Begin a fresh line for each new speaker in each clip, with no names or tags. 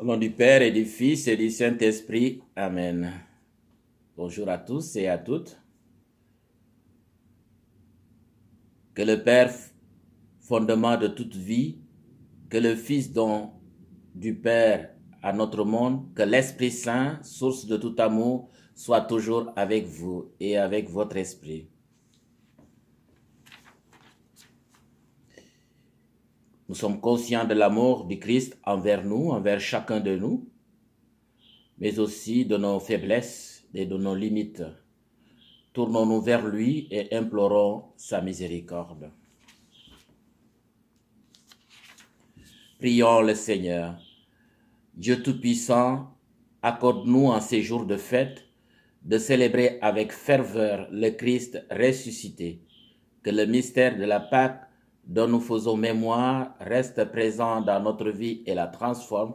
Au nom du Père et du Fils et du Saint-Esprit. Amen. Bonjour à tous et à toutes. Que le Père, fondement de toute vie, que le Fils, don du Père à notre monde, que l'Esprit Saint, source de tout amour, soit toujours avec vous et avec votre esprit. Nous sommes conscients de l'amour du Christ envers nous, envers chacun de nous, mais aussi de nos faiblesses et de nos limites. Tournons-nous vers lui et implorons sa miséricorde. Prions le Seigneur. Dieu Tout-Puissant, accorde-nous en ces jours de fête de célébrer avec ferveur le Christ ressuscité, que le mystère de la Pâque dont nous faisons mémoire reste présent dans notre vie et la transforme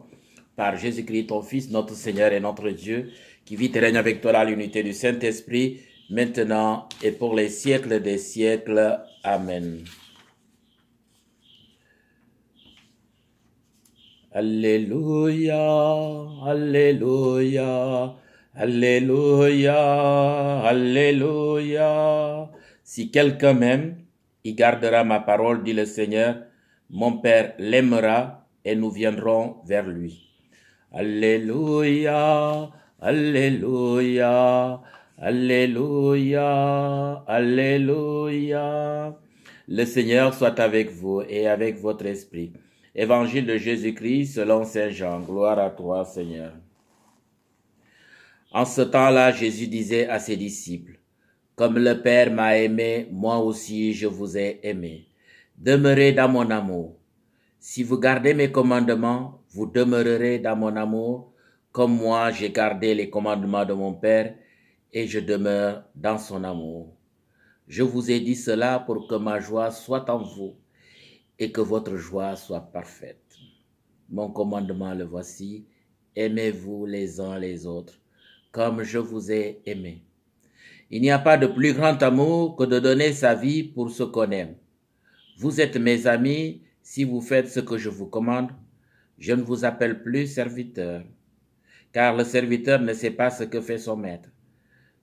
par Jésus-Christ, ton Fils, notre Seigneur et notre Dieu, qui vit et règne avec toi dans l'unité du Saint-Esprit, maintenant et pour les siècles des siècles. Amen. Alléluia, Alléluia, Alléluia, Alléluia. Si quelqu'un m'aime, il gardera ma parole, dit le Seigneur. Mon Père l'aimera et nous viendrons vers lui. Alléluia, Alléluia, Alléluia, Alléluia. Le Seigneur soit avec vous et avec votre esprit. Évangile de Jésus-Christ selon saint Jean. Gloire à toi, Seigneur. En ce temps-là, Jésus disait à ses disciples, « Comme le Père m'a aimé, moi aussi je vous ai aimé. Demeurez dans mon amour. Si vous gardez mes commandements, vous demeurerez dans mon amour, comme moi j'ai gardé les commandements de mon Père, et je demeure dans son amour. Je vous ai dit cela pour que ma joie soit en vous, et que votre joie soit parfaite. Mon commandement le voici, aimez-vous les uns les autres, comme je vous ai aimé. Il n'y a pas de plus grand amour que de donner sa vie pour ce qu'on aime. Vous êtes mes amis si vous faites ce que je vous commande. Je ne vous appelle plus serviteur, car le serviteur ne sait pas ce que fait son maître.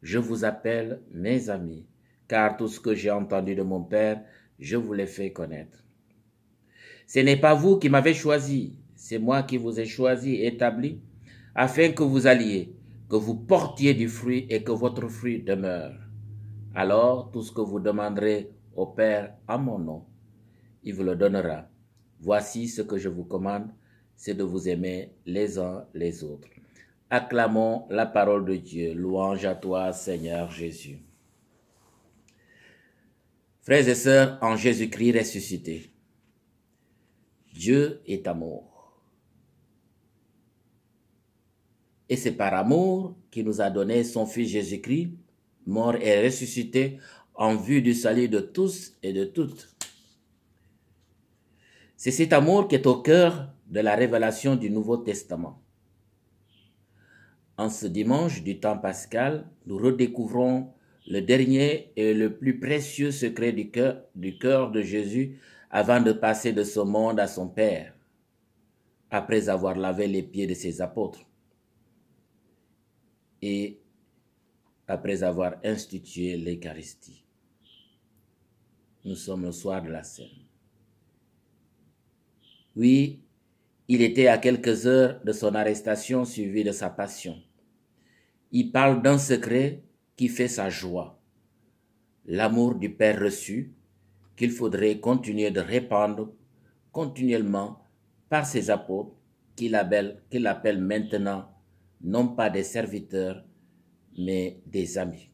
Je vous appelle mes amis, car tout ce que j'ai entendu de mon Père, je vous l'ai fait connaître. Ce n'est pas vous qui m'avez choisi, c'est moi qui vous ai choisi et établi, afin que vous alliez, que vous portiez du fruit et que votre fruit demeure. Alors, tout ce que vous demanderez au Père en mon nom, il vous le donnera. Voici ce que je vous commande, c'est de vous aimer les uns les autres. Acclamons la parole de Dieu. Louange à toi, Seigneur Jésus. Frères et sœurs, en Jésus-Christ ressuscité, Dieu est amour. Et c'est par amour qu'il nous a donné son Fils Jésus-Christ, mort et ressuscité en vue du salut de tous et de toutes. C'est cet amour qui est au cœur de la révélation du Nouveau Testament. En ce dimanche du temps pascal, nous redécouvrons le dernier et le plus précieux secret du cœur de Jésus avant de passer de ce monde à son Père, après avoir lavé les pieds de ses apôtres et après avoir institué l'Eucharistie. Nous sommes le soir de la Seine. Oui, il était à quelques heures de son arrestation suivie de sa passion. Il parle d'un secret qui fait sa joie, l'amour du Père reçu, qu'il faudrait continuer de répandre continuellement par ses apôtres qu'il appelle maintenant non pas des serviteurs, mais des amis.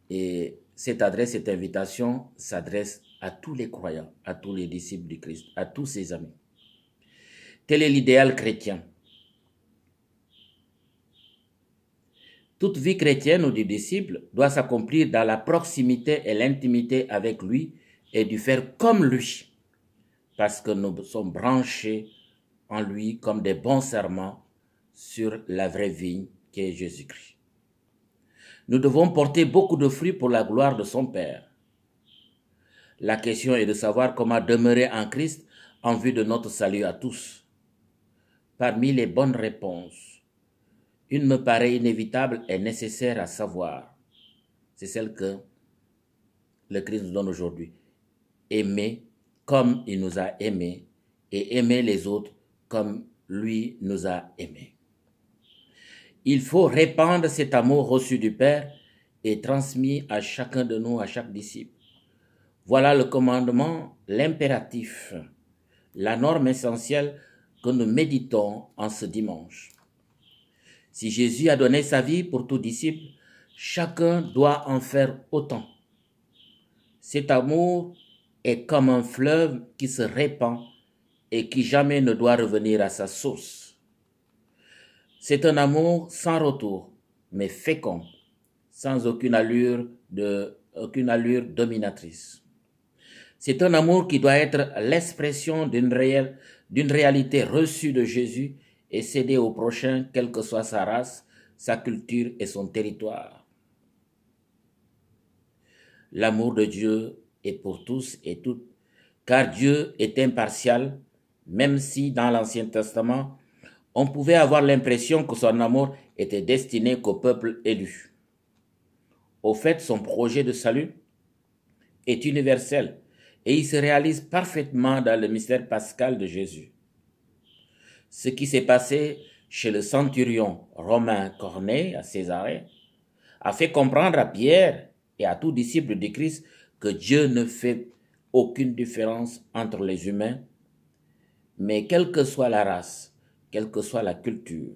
Et cette invitation s'adresse à tous les croyants, à tous les disciples du Christ, à tous ses amis. Tel est l'idéal chrétien. Toute vie chrétienne ou du disciple doit s'accomplir dans la proximité et l'intimité avec lui et du faire comme lui, parce que nous sommes branchés en lui comme des bons serments sur la vraie vigne qui est Jésus-Christ. Nous devons porter beaucoup de fruits pour la gloire de son Père. La question est de savoir comment demeurer en Christ en vue de notre salut à tous. parmi les bonnes réponses, une me paraît inévitable et nécessaire à savoir. C'est celle que le Christ nous donne aujourd'hui. Aimer comme il nous a aimés et aimer les autres comme lui nous a aimés. Il faut répandre cet amour reçu du Père et transmis à chacun de nous, à chaque disciple. Voilà le commandement, l'impératif, la norme essentielle que nous méditons en ce dimanche. Si Jésus a donné sa vie pour tout disciple, chacun doit en faire autant. Cet amour est comme un fleuve qui se répand et qui jamais ne doit revenir à sa source. C'est un amour sans retour, mais fécond, sans aucune allure dominatrice. C'est un amour qui doit être l'expression d'une réalité reçue de Jésus et cédée au prochain, quelle que soit sa race, sa culture et son territoire. L'amour de Dieu est pour tous et toutes, car Dieu est impartial, même si dans l'Ancien Testament, on pouvait avoir l'impression que son amour était destiné qu'au peuple élu. Au fait, son projet de salut est universel et il se réalise parfaitement dans le mystère pascal de Jésus. Ce qui s'est passé chez le centurion romain Corneille à Césarée a fait comprendre à Pierre et à tout disciple de Christ que Dieu ne fait aucune différence entre les humains, mais quelle que soit la race, quelle que soit la culture,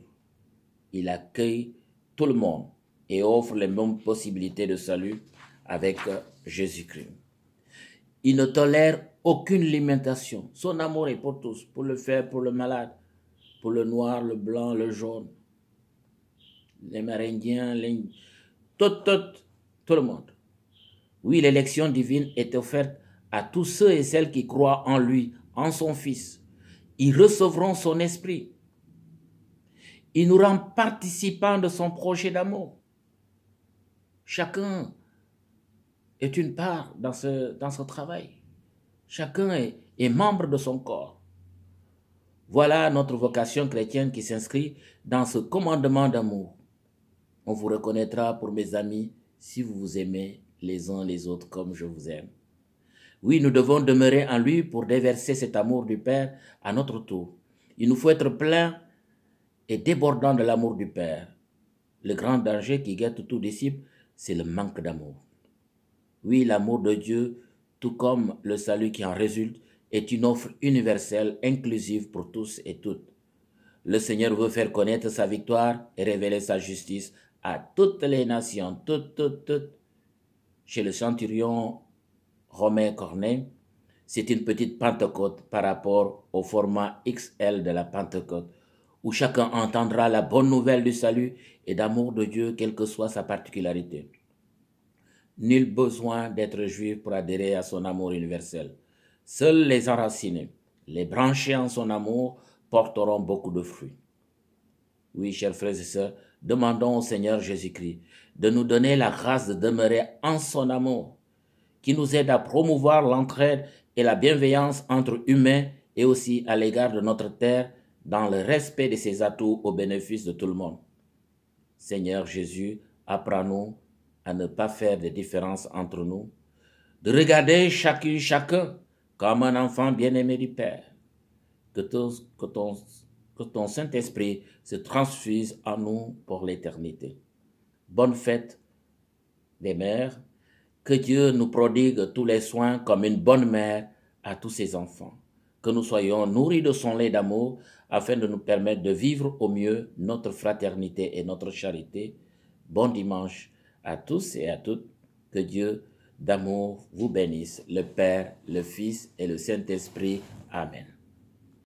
il accueille tout le monde et offre les mêmes possibilités de salut avec Jésus-Christ. Il ne tolère aucune limitation. Son amour est pour tous, pour le faible, pour le malade, pour le noir, le blanc, le jaune, les Amérindiens, tout le monde. Oui, l'élection divine est offerte à tous ceux et celles qui croient en lui, en son Fils. Ils recevront son esprit. Il nous rend participants de son projet d'amour. Chacun est une part dans ce travail. Chacun est membre de son corps. Voilà notre vocation chrétienne qui s'inscrit dans ce commandement d'amour. On vous reconnaîtra pour mes amis si vous vous aimez les uns les autres comme je vous aime. Oui, nous devons demeurer en lui pour déverser cet amour du Père à notre tour. Il nous faut être plein et débordant de l'amour du Père. Le grand danger qui guette tout disciple, c'est le manque d'amour. Oui, l'amour de Dieu, tout comme le salut qui en résulte, est une offre universelle, inclusive pour tous et toutes. Le Seigneur veut faire connaître sa victoire et révéler sa justice à toutes les nations, toutes. Chez le centurion romain Corneille, c'est une petite Pentecôte par rapport au format XL de la Pentecôte, où chacun entendra la bonne nouvelle du salut et d'amour de Dieu, quelle que soit sa particularité. Nul besoin d'être juif pour adhérer à son amour universel. Seuls les enracinés, les branchés en son amour, porteront beaucoup de fruits. Oui, chers frères et sœurs, demandons au Seigneur Jésus-Christ de nous donner la grâce de demeurer en son amour, qui nous aide à promouvoir l'entraide et la bienveillance entre humains et aussi à l'égard de notre terre, dans le respect de ses atouts au bénéfice de tout le monde. Seigneur Jésus, apprends-nous à ne pas faire de différence entre nous, de regarder chacun comme un enfant bien-aimé du Père. Que ton Saint-Esprit se transfuse en nous pour l'éternité. Bonne fête des mères. Que Dieu nous prodigue tous les soins comme une bonne mère à tous ses enfants. Que nous soyons nourris de son lait d'amour afin de nous permettre de vivre au mieux notre fraternité et notre charité. Bon dimanche à tous et à toutes. Que Dieu d'amour vous bénisse, le Père, le Fils et le Saint-Esprit. Amen.